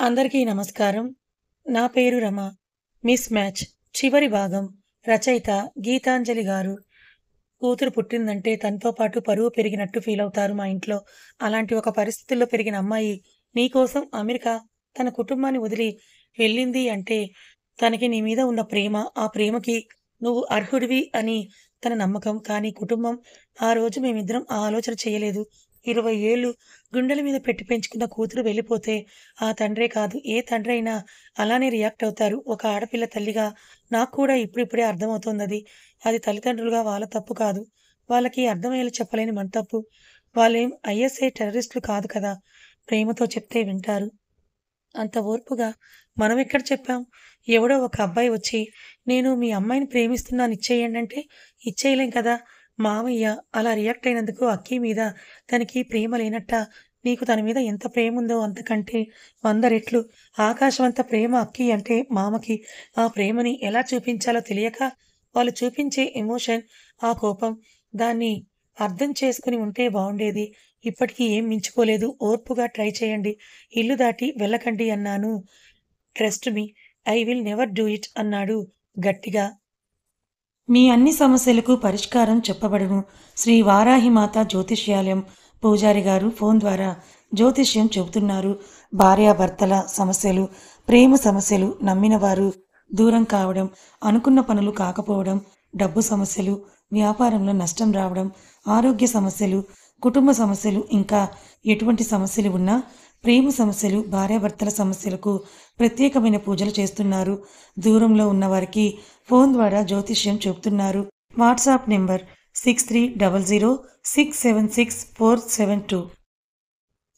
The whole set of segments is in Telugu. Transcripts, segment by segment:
అందరికీ నమస్కారం. నా పేరు రమ. మిస్ మ్యాచ్ చివరి భాగం. రచయిత గీతాంజలి గారు. కూతురు పుట్టిందంటే తనతో పాటు పరువు పెరిగినట్టు ఫీలవుతారు మా ఇంట్లో. అలాంటి ఒక పరిస్థితుల్లో పెరిగిన అమ్మాయి నీకోసం అమెరికా తన కుటుంబాన్ని వదిలి వెళ్ళింది అంటే తనకి నీ మీద ఉన్న ప్రేమ, ఆ ప్రేమకి నువ్వు అర్హుడివి అని తన నమ్మకం. కానీ కుటుంబం ఆ రోజు మేమిద్దరం ఆ ఆలోచన చేయలేదు. 20 ఏళ్ళు గుండెల మీద పెట్టి పెంచుకున్న కూతురు వెళ్ళిపోతే ఆ తండ్రే కాదు ఏ తండ్రైనా అలానే రియాక్ట్ అవుతారు. ఒక ఆడపిల్ల తల్లిగా నాకు కూడా ఇప్పుడిప్పుడే అర్థమవుతోందది. అది తల్లిదండ్రులుగా వాళ్ళ తప్పు కాదు. వాళ్ళకి అర్థమయ్యేలా చెప్పలేని మన తప్పు. వాళ్ళేం ఐఎస్ఐ టెర్రరిస్టులు కాదు కదా! ప్రేమతో చెప్తే వింటారు. అంత ఓర్పుగా మనమెక్కడ చెప్పాం? ఎవడో ఒక అబ్బాయి వచ్చి, "నేను మీ అమ్మాయిని ప్రేమిస్తున్నాను ఇచ్చేయండంటే" ఇచ్చేయలేం కదా! మావయ్య అలా రియాక్ట్ అయినందుకు అక్కీ మీద తనకి ప్రేమ లేనట్టా? నీకు తన మీద ఎంత ప్రేముందో అంతకంటే 100 రెట్లు ఆకాశమంత ప్రేమ అక్కీ అంటే మామకి. ఆ ప్రేమని ఎలా చూపించాలో తెలియక వాళ్ళు చూపించే ఎమోషన్, ఆ కోపం, దాన్ని అర్థం చేసుకొని ఉంటే బావుండేది. ఇప్పటికి ఏం మించిపోలేదు. ఓర్పుగా ట్రై చేయండి. ఇల్లు దాటి వెళ్ళకండి అన్నాను. Trust me. I will never do it అన్నాడు గట్టిగా. మీ అన్ని సమస్యలకు పరిష్కారం చెప్పబడును. శ్రీ వారాహిమాత జ్యోతిష్యాలయం పూజారి గారు ఫోన్ ద్వారా జ్యోతిష్యం చెబుతున్నారు. భార్యాభర్తల సమస్యలు, ప్రేమ సమస్యలు, నమ్మిన వారు దూరం కావడం, అనుకున్న పనులు కాకపోవడం, డబ్బు సమస్యలు, వ్యాపారంలో నష్టం రావడం, ఆరోగ్య సమస్యలు, కుటుంబ సమస్యలు, ఇంకా ఎటువంటి సమస్యలు ఉన్నా ప్రేమ సమస్యలు, భార్యాభర్తల సమస్యలకు ప్రత్యేకమైన పూజలు చేస్తున్నారు. దూరంలో ఉన్నవారికి ఫోన్ ద్వారా జ్యోతిష్యం చెబుతున్నారు. WhatsApp number 6300676472.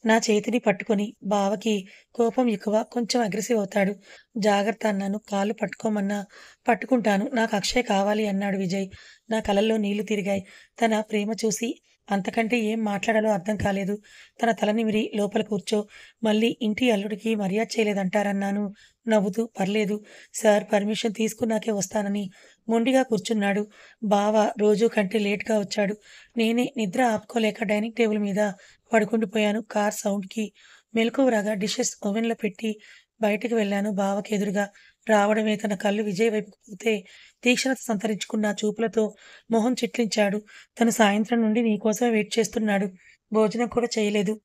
నా చేతిని పట్టుకొని బావకి కోపం ఎక్కువ. కొంచెం అగ్రెసివ్ అవుతాడు. జాగ్రత్త అన్నాను. కాళ్ళు పట్టుకోమన్నా పట్టుకుంటాను. నాకు అక్షయ్ కావాలి అన్నాడు విజయ్. నా కళ్ళల్లో నీళ్లు తిరిగాయి. తన ప్రేమ చూసి అంతకంటే ఏం మాట్లాడాలో అర్థం కాలేదు. తన తల నిమిరి లోపల కూర్చో. మళ్ళీ ఇంటి అల్లుడికి మర్యాద చేయలేదంటారన్నాను నవ్వుతూ. పర్లేదు సార్ పర్మిషన్ తీసుకున్నాకే వస్తానని మొండిగా కూర్చున్నాడు. బావ రోజూ కంటే లేట్‌గా వచ్చాడు. నేనే నిద్ర ఆపుకోలేక డైనింగ్ టేబుల్ మీద పడుకుండిపోయాను. కార్ సౌండ్‌కి మెలకువ రాగా డిషెస్ ఓవెన్‌లో పెట్టి బయటికి వెళ్ళాను. బావకి ఎదురుగా రావడమే తన కళ్ళు విజయ్ వైపుకు పోతే తీక్షణత సంతరించుకున్న చూపులతో మొహం చిట్లించాడు. తను సాయంత్రం నుండి నీకోసమే వెయిట్ చేస్తున్నాడు. భోజనం కూడా చేయలేదు.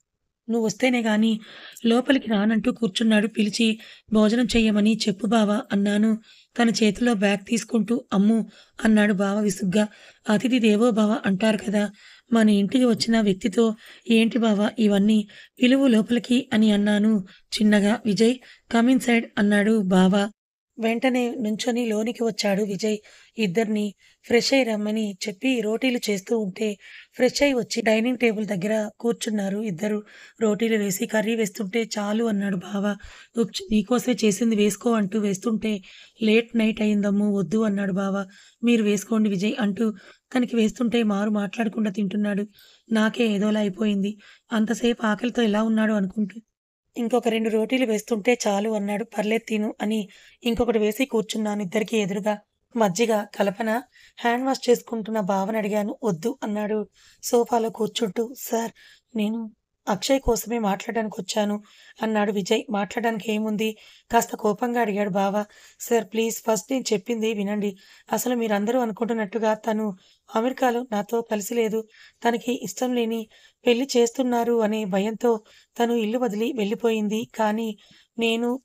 నువ్వొస్తేనే గాని లోపలికి రానంటూ కూర్చున్నాడు. పిలిచి భోజనం చెయ్యమని చెప్పు బావ అన్నాను. తన చేతిలో బ్యాగ్ తీసుకుంటూ అమ్ము అన్నాడు బావ విసుగ్గా. అతిథి దేవో భవ అంటారు కదా! మన ఇంటికి వచ్చిన వ్యక్తితో ఏంటి బావ ఇవన్నీ? పిలువు లోపలికి అని అన్నాను చిన్నగా. విజయ్ కమ్ ఇన్‌సైడ్ అన్నాడు బావ. వెంటనే నుంచొని లోనికి వచ్చాడు విజయ్. ఇద్దరిని ఫ్రెష్ అయ్యి రమ్మని చెప్పి రోటీలు చేస్తూ ఉంటే ఫ్రెష్ అయ్యి వచ్చి డైనింగ్ టేబుల్ దగ్గర కూర్చున్నారు ఇద్దరు. రోటీలు వేసి కర్రీ వేస్తుంటే చాలు అన్నాడు బావ. ఉప్చ్ నీకోసమే చేసింది వేసుకో అంటూ వేస్తుంటే లేట్ నైట్ అయిందమ్మో వద్దు అన్నాడు బావ. మీరు వేసుకోండి విజయ్ అంటూ తనకి వేస్తుంటే మారు మాట్లాడకుండా తింటున్నాడు. నాకే ఏదోలా అయిపోయింది. అంతసేపు ఆకలితో ఎలా ఉన్నాడో అనుకుంటూ. ఇంకొక 2 రోటీలు వేస్తుంటే చాలు అన్నాడు. పర్లేదు తిను అని ఇంకొకటి వేసి కూర్చున్నాను ఇద్దరికీ ఎదురుగా. మజ్జిగ కలపనా? హ్యాండ్ వాష్ చేసుకుంటున్న బావని అడిగాను. వద్దు అన్నాడు సోఫాలో కూర్చుంటూ. సార్ నేను అక్షయ్ కోసమే మాట్లాడడానికొచ్చాను అన్నాడు విజయ్. మాట్లాడడానికి ఏముంది? కాస్త కోపంగా అడిగాడు బావ. సార్ ప్లీజ్ ఫస్ట్ నేను చెప్పింది వినండి. అసలు మీరందరూ అనుకుంటున్నట్టుగా తను అమెరికాలో నాతో కలిసి లేదు. తనకి ఇష్టం లేని పెళ్లి చేస్తున్నారు అనే భయంతో తను ఇల్లు వదిలి వెళ్ళిపోయింది. కానీ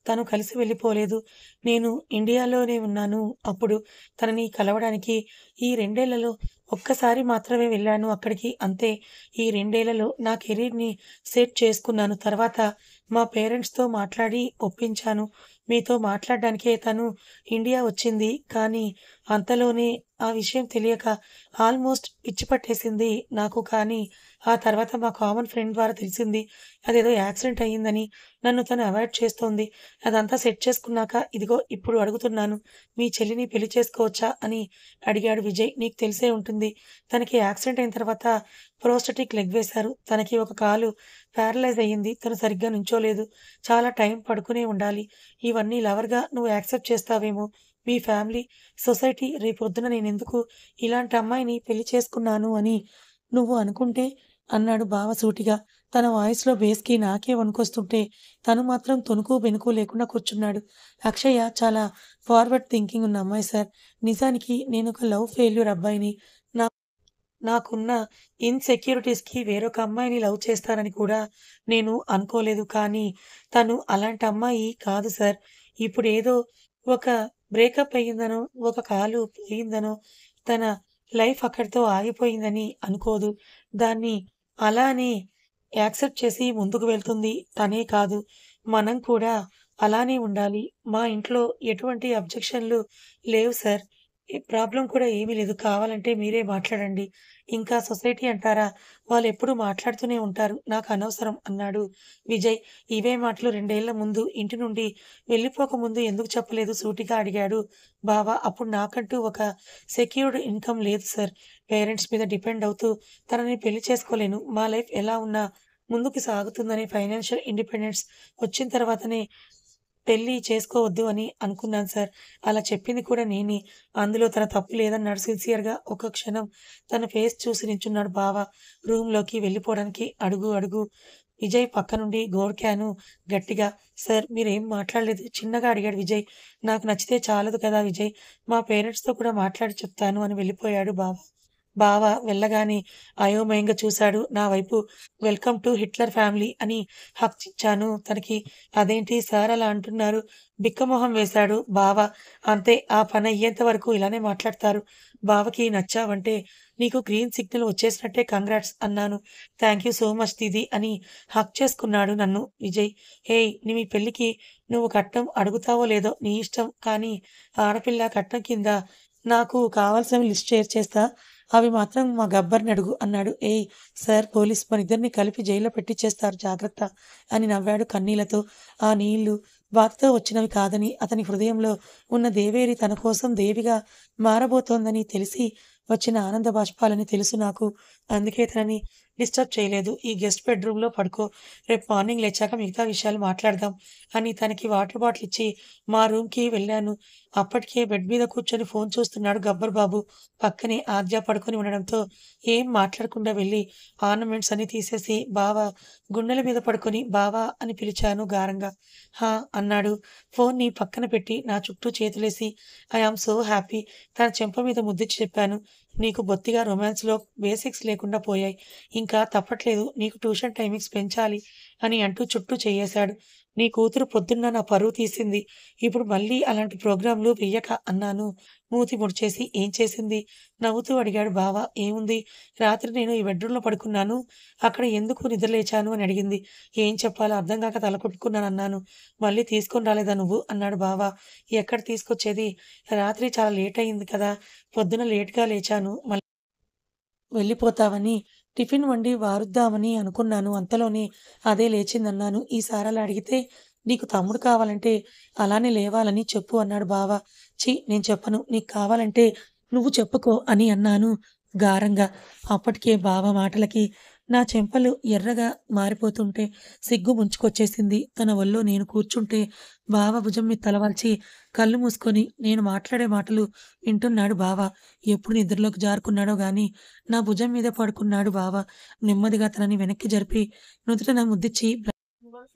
తను కలిసి వెళ్ళిపోలేదు. నేను ఇండియాలోనే ఉన్నాను. అప్పుడు తనని కలవడానికి ఈ 2 ఏళ్లలో ఒక్కసారి మాత్రమే వెళ్ళాను అక్కడికి అంతే. ఈ 2 ఏళ్లలో నా కెరీర్‌ని సెట్ చేసుకున్నాను. తర్వాత మా పేరెంట్స్‌తో మాట్లాడి ఒప్పించాను. మీతో మాట్లాడడానికే తను ఇండియా వచ్చింది. కానీ అంతలోనే ఆ విషయం తెలియక ఆల్మోస్ట్ పిచ్చి పట్టేసింది నాకు. కానీ ఆ తర్వాత మా కామన్ ఫ్రెండ్ ద్వారా తెలిసింది. అదేదో యాక్సిడెంట్ అయ్యిందని. నన్ను తను అవాయిడ్ చేస్తోంది. అదంతా సెట్ చేసుకున్నాక ఇదిగో ఇప్పుడు అడుగుతున్నాను. మీ చెల్లిని పెళ్లి చేసుకోవచ్చా అని అడిగాడు విజయ్. నీకు తెలిసే ఉంటుంది. తనకి యాక్సిడెంట్ అయిన తర్వాత ప్రోస్థెటిక్ లెగ్ వేశారు. తనకి ఒక కాలు ప్యారలైజ్ అయ్యింది. తను సరిగ్గా నుంచోలేదు. చాలా టైం పడుకునే ఉండాలి. ఇవన్నీ లవర్‌గా నువ్వు యాక్సెప్ట్ చేస్తావేమో. మీ ఫ్యామిలీ, సొసైటీ రేపొద్దున నేనెందుకు ఇలాంటి అమ్మాయిని పెళ్లి చేసుకున్నాను అని నువ్వు అనుకుంటే అన్నాడు బావ సూటిగా. తన వాయిస్‌లో బేస్‌కి నాకే వణుకొస్తుంటే, తను మాత్రం తొణుకు, బెణుకు లేకుండా కూర్చున్నాడు. అక్షయ చాలా ఫార్వర్డ్ థింకింగ్ ఉన్న అమ్మాయి సార్. నిజానికి నేనొక లవ్ ఫెయిల్యూర్ అబ్బాయిని. నా నాకున్న ఇన్‌సెక్యూరిటీస్‌కి వేరొక అమ్మాయిని లవ్ చేస్తానని కూడా నేను అనుకోలేదు. కానీ తను అలాంటి అమ్మాయి కాదు సార్. ఇప్పుడేదో ఒక బ్రేకప్ అయ్యిందనో, ఒక కాలు పోయిందనో, తన లైఫ్ అక్కడితో ఆగిపోయిందని అనుకోదు. దాన్ని అలా అని యాక్సెప్ట్ చేసి ముందుకు వెళ్తుంది తనే కాదు. మనం కూడా అలానే ఉండాలి. మా ఇంట్లో ఎటువంటి అబ్జెక్షన్‌లు లేవు సార్. ఏ ప్రాబ్లమ్ కూడా ఏమీ లేదు. కావాలంటే మీరే మాట్లాడండి. ఇంకా సొసైటీ అంటారా? వాళ్ళెప్పుడూ మాట్లాడుతూనే ఉంటారు. నాకనవసరం అన్నాడు విజయ్. ఇవే మాటలు 2 ఏళ్ల ముందు ఇంటి నుండి వెళ్ళిపోకముందు ఎందుకు చెప్పలేదు సూటిగా అడిగాడు బావ. అప్పుడు నాకంటూ ఒక సెక్యూర్డ్ ఇన్‌కమ్ లేదు సార్. పేరెంట్స్ మీద డిపెండ్ అవుతూ తనని పెళ్లి చేసుకోలేను. మా లైఫ్ ఎలా ఉన్నా ముందుకు సాగుతుందనే ఫైనాన్షియల్ ఇండిపెండెన్స్ వచ్చిన తర్వాతనే పెళ్లి చేసుకోవద్దు అని అనుకున్నాను సార్. అలా చెప్పింది కూడా నేనే. అందులో తన తప్పు లేదన్నాడు సిన్సియర్‌గా. ఒక క్షణం తన ఫేస్ చూసి నించున్నాడు బావ. రూమ్‌లోకి వెళ్ళిపోవడానికి అడుగు విజయ్ పక్క నుండి గోర్కాను గట్టిగా. సార్ మీరేం మాట్లాడలేదు చిన్నగా అడిగాడు విజయ్. నాకు నచ్చితే చాలదు కదా విజయ్! మా పేరెంట్స్‌తో కూడా మాట్లాడి చెప్తాను అని వెళ్ళిపోయాడు బావ. బావ వెళ్ళగానే అయోమయంగా చూశాడు నా వైపు. వెల్కమ్ టు హిట్లర్ ఫ్యామిలీ అని హగ్ ఇచ్చాను తనకి. అదేంటి సార్ అలా అంటున్నారు? బిక్కమొహం వేశాడు బావ. అంతే ఆ పనయ్యేంత వరకు ఇలానే మాట్లాడతారు. బావకి నచ్చావంటే నీకు గ్రీన్ సిగ్నల్ వచ్చేసినట్టే కంగ్రాట్స్ అన్నాను. Thank you so much Didi అని హగ్ చేసుకున్నాడు నన్ను విజయ్. హేయ్! మీ పెళ్ళికి నువ్వు కట్నం అడుగుతావో లేదో నీ ఇష్టం. కానీ ఆడపిల్ల కట్నం కింద నాకు కావాల్సినవి లిస్ట్ షేర్ చేస్తా. అవి మాత్రం మా గబ్బర్‌ని అడుగు అన్నాడు. ఏయ్! సార్ పోలీస్ మనిద్దరిని కలిపి జైల్లో పెట్టిచ్చేస్తారు జాగ్రత్త అని నవ్వాడు కన్నీళ్లతో. ఆ నీళ్లు బాధతో వచ్చినవి కాదని, అతని హృదయంలో ఉన్న దేవేరి తన కోసం దేవిగా మారబోతోందని తెలిసి వచ్చిన ఆనంద బాష్పాలని తెలుసు నాకు. అందుకే తనని డిస్టర్బ్ చేయలేదు. ఈ గెస్ట్ బెడ్‌రూమ్‌లో పడుకో. రేపు మార్నింగ్ లేచాక మిగతా విషయాలు మాట్లాడదాం అని తనకి వాటర్ బాటిల్ ఇచ్చి మా రూమ్‌కి వెళ్ళాను. అప్పటికే బెడ్ మీద కూర్చొని ఫోన్ చూస్తున్నాడు గబ్బర్ బాబు. పక్కనే ఆద్య పడుకొని ఉండడంతో ఏం మాట్లాడకుండా వెళ్లి ఆర్నమెంట్స్ అన్నీ తీసేసి బావ గుండెల మీద పడుకొని బావా అని పిలిచాను గారంగా. హా! అన్నాడు ఫోన్‌ని పక్కన పెట్టి నా చుట్టూ చేతులేసి. ఐ యామ్ సో హ్యాపీ తన చెంప మీద ముద్దిచ్చి చెప్పాను. నీకు బొత్తిగా రొమాన్స్‌లో బేసిక్స్ లేకుండా పోయాయి. ఇంకా తప్పట్లేదు నీకు ట్యూషన్ టైమింగ్స్ పెంచాలి అని అంటూ చుట్టూ చెయ్యేశాడు. నీ కూతురు పొద్దున్న నా పరువు తీసింది. ఇప్పుడు మళ్ళీ అలాంటి ప్రోగ్రామ్‌లు వెయ్యక అన్నాను మూతి ముడిచేసి. ఏం చేసింది? నవ్వుతూ అడిగాడు బావ. ఏముంది? రాత్రి నేను ఈ బెడ్‌రూమ్‌లో పడుకున్నాను. అక్కడ ఎందుకు నిద్రలేచాను అని అడిగింది. ఏం చెప్పాలో అర్థం కాక తల కొట్టుకున్నానన్నాను. మళ్ళీ తీసుకొని రాలేదా నువ్వు? అన్నాడు బావ. ఎక్కడ తీసుకొచ్చేది? రాత్రి చాలా లేట్ అయింది కదా! పొద్దున లేట్‌గా లేచాను. వెళ్ళిపోతావని టిఫిన్ వండి వారుద్దామని అనుకున్నాను. అంతలోనే అదే లేచిందన్నాను. ఈసారలా అడిగితే నీకు తమ్ముడు కావాలంటే అలానే లేవాలని చెప్పు అన్నాడు బావ. ఛీ! నేను చెప్పను. నీకు కావాలంటే నువ్వు చెప్పుకో అని అన్నాను గారంగా. అప్పటికే బావ మాటలకి నా చెంపలు ఎర్రగా మారిపోతుంటే సిగ్గు ముంచుకొచ్చేసింది. తన ఒళ్ళో నేను కూర్చుంటే బావ భుజం మీద తలవాల్చి కళ్ళు మూసుకొని నేను మాట్లాడే మాటలు వింటున్నాడు బావ. ఎప్పుడు నిద్రలోకి జారుకున్నాడో గాని నా భుజం మీద పడుకున్నాడు బావ. నెమ్మదిగా తనని వెనక్కి జరిపి నుదుటన ముద్దిచ్చి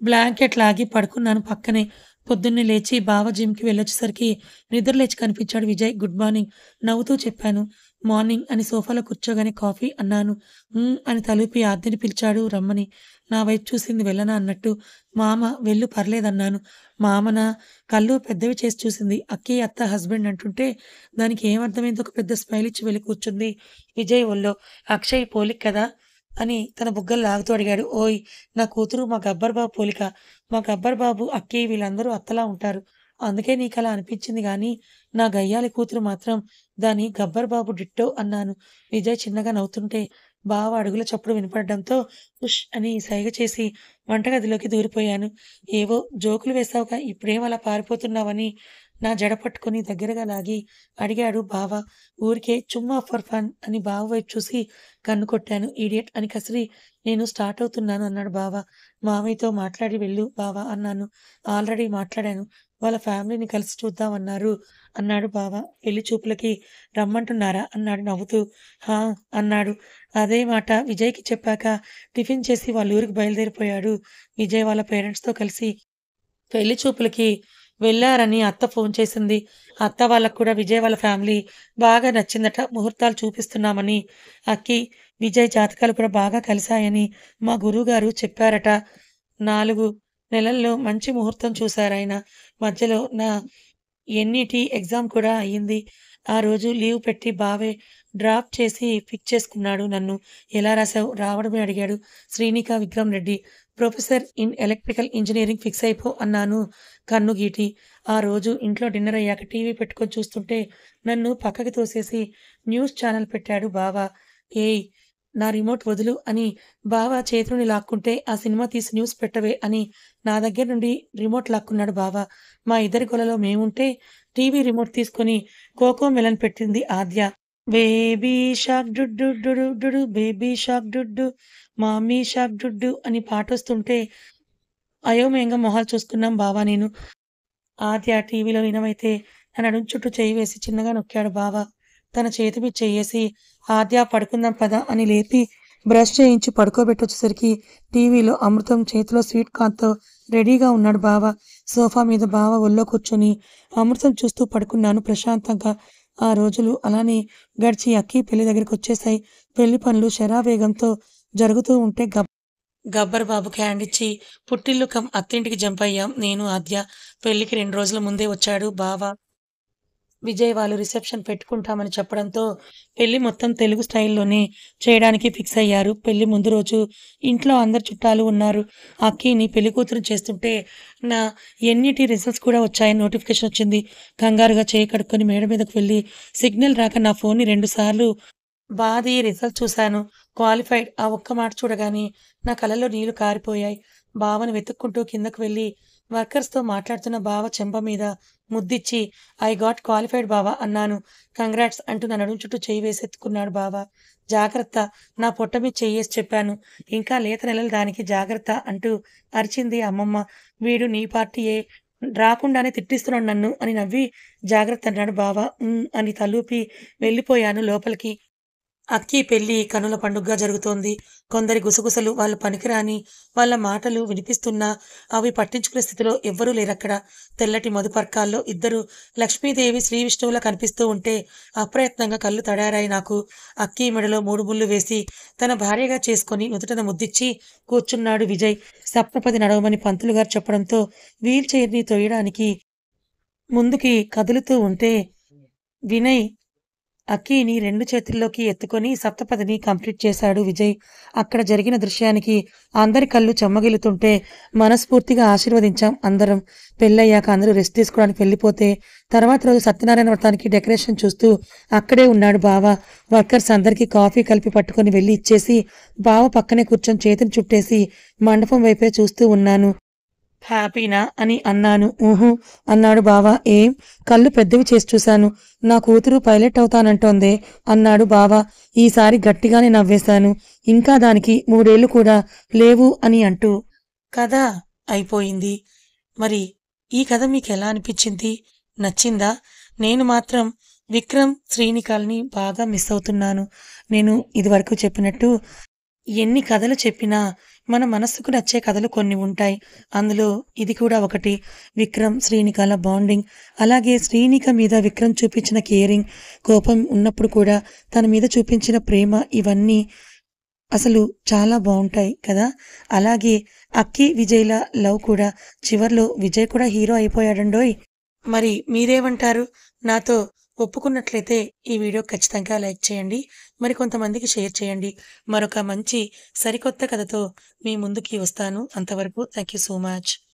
బ్లాంకెట్ లాగి పడుకున్నాను పక్కనే. పొద్దున్నే లేచి బావ జిమ్‌కి వెళ్ళొచ్చేసరికి నిద్ర లేచి కనిపించాడు విజయ్. గుడ్ మార్నింగ్ నవ్వుతూ చెప్పాను. మార్నింగ్ అని సోఫాలో కూర్చోగానే కాఫీ అన్నాను. అని తలూపి ఆద్యని పిలిచాడు రమ్మని. నా వైపు చూసింది వెళ్ళనా అన్నట్టు. మామ వెళ్ళు పర్లేదన్నాను. మామనా? కళ్ళు పెద్దవి చేసి చూసింది. అక్కయ్య అత్త హస్బెండ్ అంటుంటే దానికి ఏమర్థమైందో ఒక పెద్ద స్మైల్ ఇచ్చి వెళ్ళి కూర్చుంది విజయ్ ఒళ్ళో. అక్షయ్ పోలిక కదా! అని తన బుగ్గలు లాగుతూ అడిగాడు. ఓయ్! నా కూతురు మా గబ్బర్ బాబు పోలిక. మా గబ్బర్ బాబు, అక్కయ్య వీళ్ళందరూ అత్తలా ఉంటారు. అందుకే నీకలా అనిపించింది గానీ, నా గయ్యాళి కూతురు మాత్రం దాని గబ్బర్ బాబు డిట్టో అన్నాను. విజయ్ చిన్నగా నవ్వుతుంటే, బావ అడుగుల చప్పుడు వినపడడంతో ఉష్ అని సైగ చేసి వంటగదిలోకి దూరిపోయాను. ఏవో జోకులు వేశావుగా ఇప్పుడేం అలా పారిపోతున్నావని నా జడ పట్టుకొని దగ్గరగా లాగి అడిగాడు బావ. ఊరికే చుమ్మా ఫర్ ఫన్ అని బావ వైపు చూసి కన్ను కొట్టాను. ఇడియట్ అని కసిరి నేను స్టార్ట్ అవుతున్నాను అన్నాడు బావ. మామయ్యతో మాట్లాడి వెళ్ళు బావ అన్నాను. ఆల్రెడీ మాట్లాడాను. వాళ్ళ ఫ్యామిలీని కలిసి చూద్దామన్నారు అన్నాడు బావ. పెళ్లి చూపులకి రమ్మంటున్నారా? అన్నాడు నవ్వుతూ. హా! అన్నాడు. అదే మాట విజయ్‌కి చెప్పాక టిఫిన్ చేసి వాళ్ళ ఊరికి బయలుదేరిపోయాడు. విజయ్ వాళ్ళ పేరెంట్స్‌తో కలిసి పెళ్లి చూపులకి వెళ్లారని అత్త ఫోన్ చేసింది. అత్త వాళ్ళకి కూడా విజయ్ వాళ్ళ ఫ్యామిలీ బాగా నచ్చిందట. ముహూర్తాలు చూపిస్తున్నామని. అక్కి, విజయ్ జాతకాలు కూడా బాగా కలిసాయని మా గురువుగారు చెప్పారట. 4 నెలల్లో మంచి ముహూర్తం చూసారాయన. మధ్యలో నా ఎన్‌ఈటీ ఎగ్జామ్ కూడా అయింది. ఆ రోజు లీవ్ పెట్టి బావే డ్రాప్ చేసి పిక్ చేసుకున్నాడు నన్ను. ఎలా రాసావు? రావడమే అడిగాడు. Srinika Vikram Reddy. Professor in electrical engineering fix అయిపో అన్నాను కన్ను గీటి. ఆ రోజు ఇంట్లో డిన్నర్ అయ్యాక టీవీ పెట్టుకొని చూస్తుంటే నన్ను పక్కకి తోసేసి న్యూస్ ఛానెల్ పెట్టాడు బావ. ఏయ్! నా రిమోట్ వదులు అని బావ చేతిలోని లాక్కుంటే ఆ సినిమా తీసి న్యూస్ పెట్టవే అని నా దగ్గర నుండి రిమోట్ లాక్కున్నాడు బావ. మా ఇద్దరి గొలలో మేముంటే టీవీ రిమోట్ తీసుకొని 'కోకోమెలన్' పెట్టింది Aadya. Baby shark doo doo doo baby shark doo mommy shark doo అని పాటొస్తుంటే అయోమయంగా మొహాలు చూసుకున్నాం బావ నేను. ఆద్య టీవీలో లీనమైతే నా నడుం చుట్టూ చెయ్యి వేసి చిన్నగా నొక్కాడు బావ. తన చేతి మీద చెయ్యేసి ఆద్య పడుకుందాం పద అని లేపి బ్రష్ చేయించి పడుకోబెట్టొచ్చేసరికి టీవీలో అమృతం చేతిలో స్వీట్ కార్న్‌తో రెడీగా ఉన్నాడు బావ. సోఫా మీద బావ ఒళ్ళో కూర్చొని అమృతం చూస్తూ పడుకున్నాను ప్రశాంతంగా. ఆ రోజులు అలానే గడిచి అక్కీ పెళ్లి దగ్గరికొచ్చేశాయి. పెళ్లి పనులు శరావేగంతో జరుగుతూ ఉంటే గబ్బర్ బాబుకి హ్యాండిచ్చి పుట్టిల్లు కమ్ అత్తింటికి జంపయ్యాం నేను, ఆద్య. పెళ్ళికి 2 రోజుల ముందే వచ్చాడు బావ. విజయ్ వాళ్ళు రిసెప్షన్ పెట్టుకుంటామని చెప్పడంతో పెళ్లి మొత్తం తెలుగు స్టైల్‌లోనే చేయడానికి ఫిక్స్ అయ్యారు. పెళ్లి ముందు రోజు ఇంట్లో అందరు చుట్టాలు ఉన్నారు. అక్కీని పెళ్లి కూతురిని చేస్తుంటే నా ఎన్‌ఈటీ రిజల్ట్స్ కూడా వచ్చాయని నోటిఫికేషన్ వచ్చింది. కంగారుగా చేయి కడుక్కొని మేడ మీదకు వెళ్లి సిగ్నల్ రాక నా ఫోన్‌ని 2 సార్లు బాది రిజల్ట్ చూశాను. క్వాలిఫైడ్ ఆ ఒక్క మాట చూడగానే నా కళ్ళలో నీళ్లు కారిపోయాయి. బావని వెతుక్కుంటూ కిందకు వెళ్లి వర్కర్స్‌తో మాట్లాడుతున్న బావ చెంప మీద ముద్దిచ్చి ఐ గాట్ క్వాలిఫైడ్ బావ అన్నాను. కంగ్రాట్స్ అంటూ నా నడుం చుట్టూ చెయ్యి వేసి ఎత్తుకున్నాడు బావ. జాగ్రత్త నా పొట్ట మీద చెయ్యేసి చెప్పాను. ఇంకా లేత నెలలు దానికి జాగ్రత్త అంటూ అరిచింది అమ్మమ్మ. వీడు నీ పార్టీయే రాకుండానే తిట్టిస్తున్నాడు నన్ను అని నవ్వి జాగ్రత్త అన్నాడు బావ. అని తలూపి వెళ్ళిపోయాను లోపలికి. అక్కీ పెళ్లి కనుల పండుగగా జరుగుతోంది. కొందరి గుసగుసలు, వాళ్ళు పనికిరాని వాళ్ళ మాటలు వినిపిస్తున్నా అవి పట్టించుకునే స్థితిలో ఎవ్వరూ లేరక్కడ. తెల్లటి మధుపర్కాల్లో ఇద్దరు లక్ష్మీదేవి, శ్రీ విష్ణువులా కనిపిస్తూ ఉంటే అప్రయత్నంగా కళ్ళు తడారాయి నాకు. అక్కీ మెడలో 3 ముళ్ళు వేసి తన భార్యగా చేసుకొని నుదుటన ముద్దిచ్చి కూర్చున్నాడు విజయ్. సప్తపది నడవమని పంతులు గారు చెప్పడంతో వీల్ చైర్‌ని తొయ్యడానికి ముందుకి కదులుతూ ఉంటే వినయ్ అక్కీని 2 చేతుల్లోకి ఎత్తుకొని సప్తపదిని కంప్లీట్ చేశాడు విజయ్. అక్కడ జరిగిన దృశ్యానికి అందరి కళ్ళు చెమ్మగిల్లుతుంటే మనస్ఫూర్తిగా ఆశీర్వదించాం అందరం. పెళ్లయ్యాక అందరూ రెస్ట్ తీసుకోవడానికి వెళ్ళిపోతే తర్వాత రోజు సత్యనారాయణ వ్రతానికి డెకరేషన్ చూస్తూ అక్కడే ఉన్నాడు బావ. వర్కర్స్ అందరికీ కాఫీ కలిపి పట్టుకొని వెళ్ళి ఇచ్చేసి బావ పక్కనే కూర్చొని చేతిని చుట్టేసి మండపం వైపే చూస్తూ ఉన్నాను. హ్యాపీనా అని అన్నాను. ఊహూ అన్నాడు బావ. ఏం? కళ్ళు పెద్దవి చేసి చూశాను. నా కూతురు పైలట్ అవుతానంటోందే అన్నాడు బావ. ఈసారి గట్టిగానే నవ్వేశాను. ఇంకా దానికి 3 ఏళ్లు కూడా లేవు అని అంటూ. కథ అయిపోయింది. మరి ఈ కథ మీకెలా అనిపించింది? నచ్చిందా? నేను మాత్రం విక్రమ్, శ్రీనికల్ని బాగా మిస్ అవుతున్నాను. నేను ఇదివరకు చెప్పినట్టు ఎన్ని కథలు చెప్పినా మన మనస్సుకు నచ్చే కథలు కొన్ని ఉంటాయి. అందులో ఇది కూడా ఒకటి. విక్రమ్, శ్రీనికల బాండింగ్, అలాగే శ్రీనిక మీద విక్రమ్ చూపించిన కేరింగ్, కోపం ఉన్నప్పుడు కూడా తన మీద చూపించిన ప్రేమ ఇవన్నీ అసలు చాలా బావుంటాయి కదా! అలాగే అక్కి, విజయ్‌ల లవ్ కూడా చివర్లో విజయ్ కూడా హీరో అయిపోయాడండోయ్! మరి మీరేమంటారు? నాతో ఒప్పుకున్నట్లయితే ఈ వీడియో ఖచ్చితంగా లైక్ చేయండి. మరికొంతమందికి షేర్ చేయండి. మరొక మంచి సరికొత్త కథతో మీ ముందుకి వస్తాను. అంతవరకు థాంక్ యూ సో మచ్.